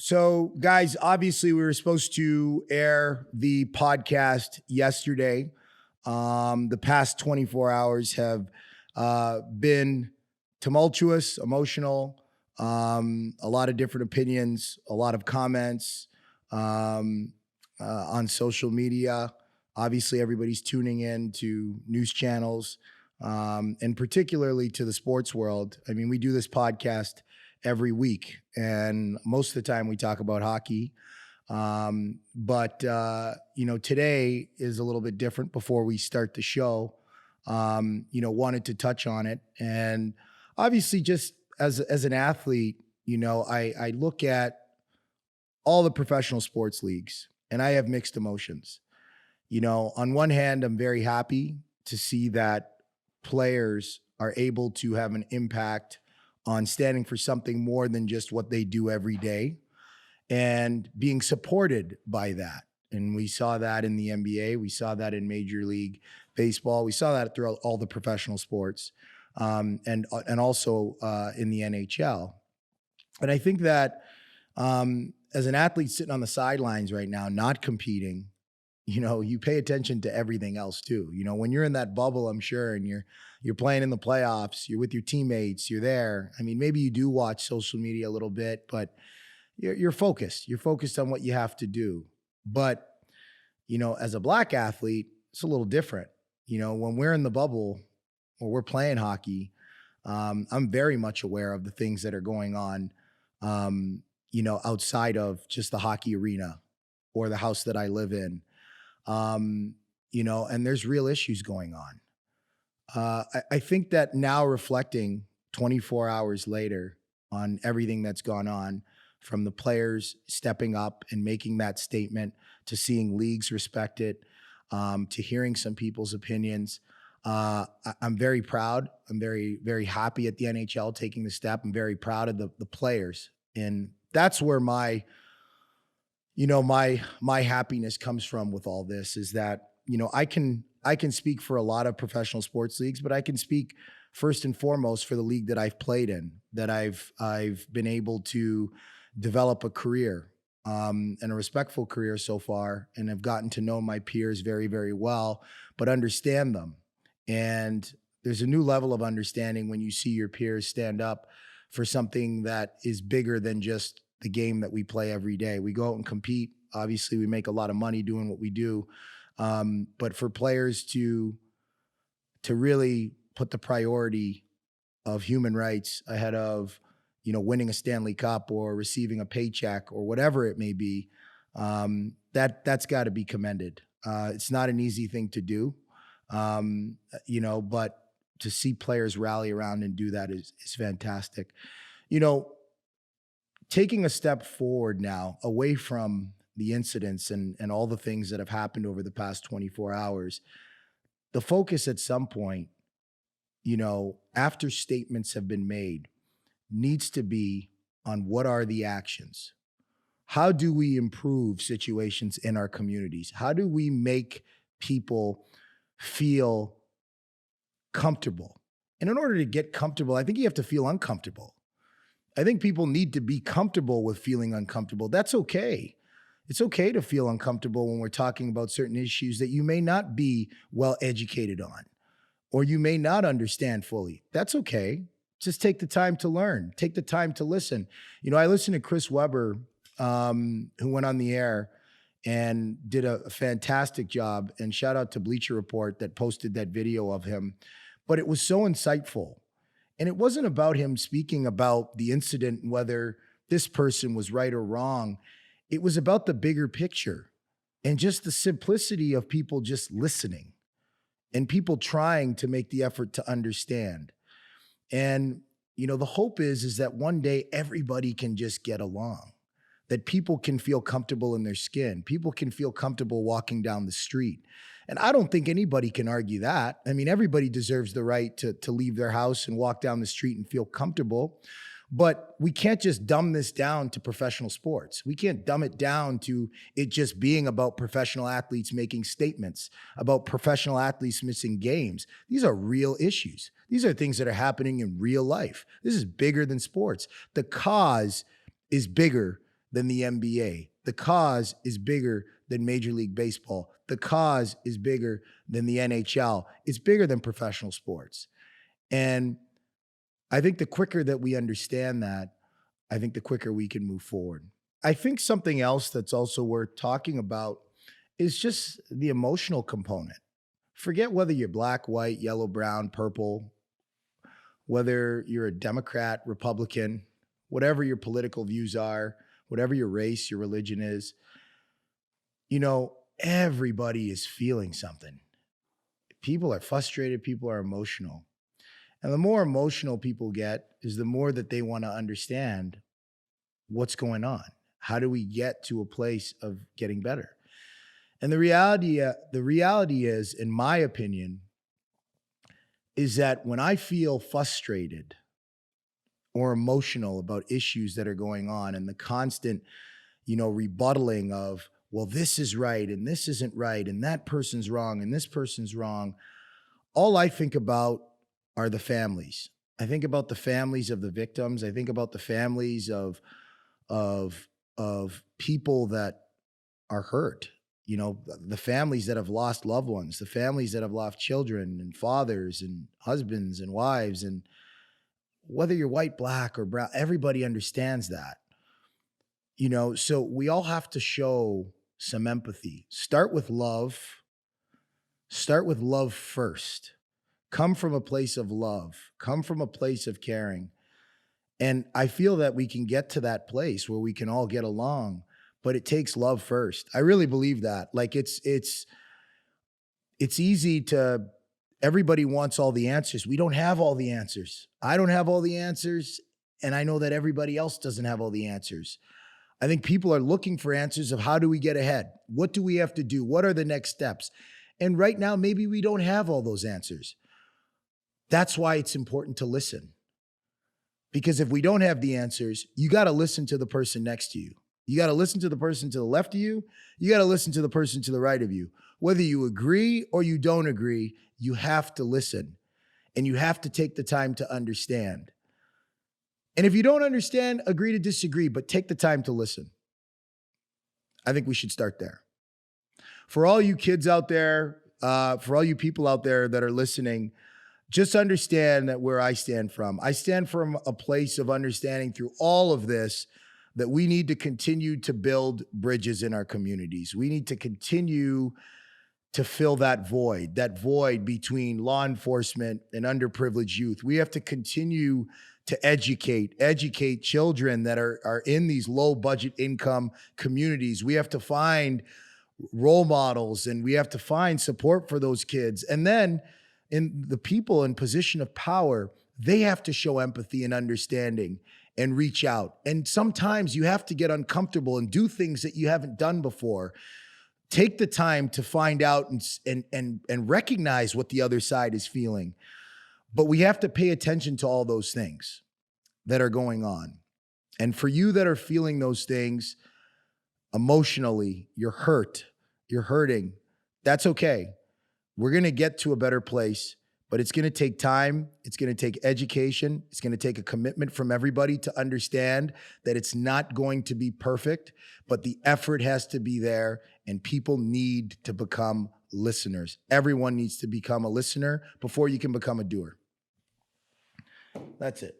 So, guys, obviously, we were supposed to air the podcast yesterday. The past 24 hours have been tumultuous, emotional, a lot of different opinions, a lot of comments on social media. Obviously, everybody's tuning in to news channels and particularly to the sports world. I mean, we do this podcast every week, and most of the time we talk about hockey. But today is a little bit different. Before we start the show, wanted to touch on it. And obviously, just as an athlete, I look at all the professional sports leagues and I have mixed emotions. On one hand, I'm very happy to see that players are able to have an impact on standing for something more than just what they do every day and being supported by that. And we saw that in the NBA. We saw that in Major League Baseball. We saw that throughout all the professional sports and also in the NHL. And I think that as an athlete sitting on the sidelines right now, not competing, you pay attention to everything else too. When you're in that bubble, I'm sure, and you're playing in the playoffs, you're with your teammates, you're there. I mean, maybe you do watch social media a little bit, but you're focused. You're focused on what you have to do. But, as a Black athlete, it's a little different. When we're in the bubble or we're playing hockey, I'm very much aware of the things that are going on, outside of just the hockey arena or the house that I live in. And there's real issues going on. I think that now, reflecting 24 hours later on everything that's gone on, from the players stepping up and making that statement, to seeing leagues respect it, to hearing some people's opinions, I'm very proud. I'm very, very happy at the NHL taking the step. I'm very proud of the players. And that's where my happiness comes from with all this, is that, I can speak for a lot of professional sports leagues, but I can speak first and foremost for the league that I've played in, that I've been able to develop a career and a respectful career so far, and have gotten to know my peers very, very well, but understand them. And there's a new level of understanding when you see your peers stand up for something that is bigger than just the game that we play every day. We go out and compete. Obviously, we make a lot of money doing what we do. But for players to really put the priority of human rights ahead of, winning a Stanley Cup or receiving a paycheck or whatever it may be, that's got to be commended. It's not an easy thing to do, but to see players rally around and do that is fantastic. Taking a step forward now, away from the incidents and all the things that have happened over the past 24 hours, the focus at some point, after statements have been made, needs to be on what are the actions. How do we improve situations in our communities? How do we make people feel comfortable? And in order to get comfortable, I think you have to feel uncomfortable. I think people need to be comfortable with feeling uncomfortable. That's okay. It's okay to feel uncomfortable when we're talking about certain issues that you may not be well educated on, or you may not understand fully. That's okay. Just take the time to learn. Take the time to listen. I listened to Chris Webber, who went on the air and did a fantastic job. And shout out to Bleacher Report that posted that video of him. But it was so insightful. And it wasn't about him speaking about the incident, whether this person was right or wrong. It was about the bigger picture and just the simplicity of people just listening and people trying to make the effort to understand. And, the hope is that one day everybody can just get along, that people can feel comfortable in their skin. People can feel comfortable walking down the street. And I don't think anybody can argue that. I mean, everybody deserves the right to leave their house and walk down the street and feel comfortable. But we can't just dumb this down to professional sports. We can't dumb it down to it just being about professional athletes making statements, about professional athletes missing games. These are real issues. These are things that are happening in real life. This is bigger than sports. The cause is bigger than the NBA. The cause is bigger than Major League Baseball. The cause is bigger than the NHL. It's bigger than professional sports. And I think the quicker that we understand that, I think the quicker we can move forward. I think something else that's also worth talking about is just the emotional component. Forget whether you're black, white, yellow, brown, purple, whether you're a Democrat, Republican, whatever your political views are, whatever your race, your religion is, you know, everybody is feeling something. People are frustrated, people are emotional. And the more emotional people get is the more that they want to understand what's going on. How do we get to a place of getting better? And the reality is, in my opinion, is that when I feel frustrated or emotional about issues that are going on and the constant, rebuttaling of, well, this is right and this isn't right and that person's wrong and this person's wrong, all I think about are the families. I think about the families of the victims. I think about the families of people that are hurt. The families that have lost loved ones, the families that have lost children and fathers and husbands and wives. And whether you're white, black, or brown, everybody understands that. So we all have to show some empathy. Start with love. Start with love first. Come from a place of love. Come from a place of caring. And I feel that we can get to that place where we can all get along, but it takes love first. I really believe that. Like it's easy to, everybody wants all the answers. We don't have all the answers. I don't have all the answers. And I know that everybody else doesn't have all the answers. I think people are looking for answers of how do we get ahead? What do we have to do? What are the next steps? And right now, maybe we don't have all those answers. That's why it's important to listen. Because if we don't have the answers, you got to listen to the person next to you. You got to listen to the person to the left of you. You got to listen to the person to the right of you. Whether you agree or you don't agree, you have to listen. And you have to take the time to understand. And if you don't understand, agree to disagree, but take the time to listen. I think we should start there. For all you kids out there, for all you people out there that are listening, just understand that where I stand from a place of understanding through all of this, that we need to continue to build bridges in our communities. We need to continue to fill that void between law enforcement and underprivileged youth. We have to continue to educate children that are in these low budget income communities. We have to find role models and we have to find support for those kids. And then in the people in position of power, they have to show empathy and understanding and reach out. And sometimes you have to get uncomfortable and do things that you haven't done before. Take the time to find out and recognize what the other side is feeling. But we have to pay attention to all those things that are going on. And for you that are feeling those things emotionally, you're hurt, you're hurting, that's okay. We're going to get to a better place, but it's going to take time. It's going to take education. It's going to take a commitment from everybody to understand that it's not going to be perfect, but the effort has to be there and people need to become listeners. Everyone needs to become a listener before you can become a doer. That's it.